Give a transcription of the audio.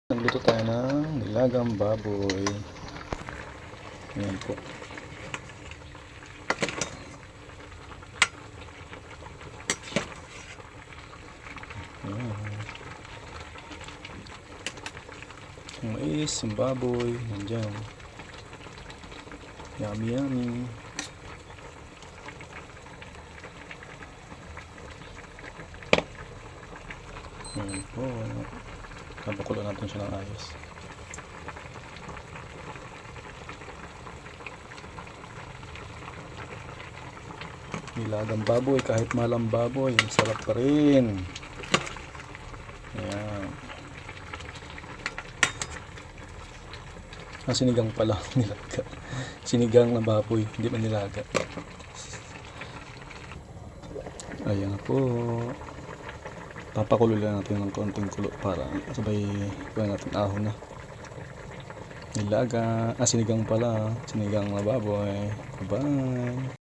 Nagluto tayo ng nilagang baboy. Ayan po. Ayan. Yung mais, yung baboy, nandyan. Yummy yummy. Ayan po. Napakulo natin siya ng ayos. Nilagang baboy, kahit malang baboy, sarap pa rin. Ayan. Sinigang pala nilaga. Sinigang na baboy, hindi man nilaga. Ayan po. Papakulo lang natin ng konting kulo para sabay kuha natin ahon na. Nilaga, sinigang pala. Sinigang na baboy. Bye.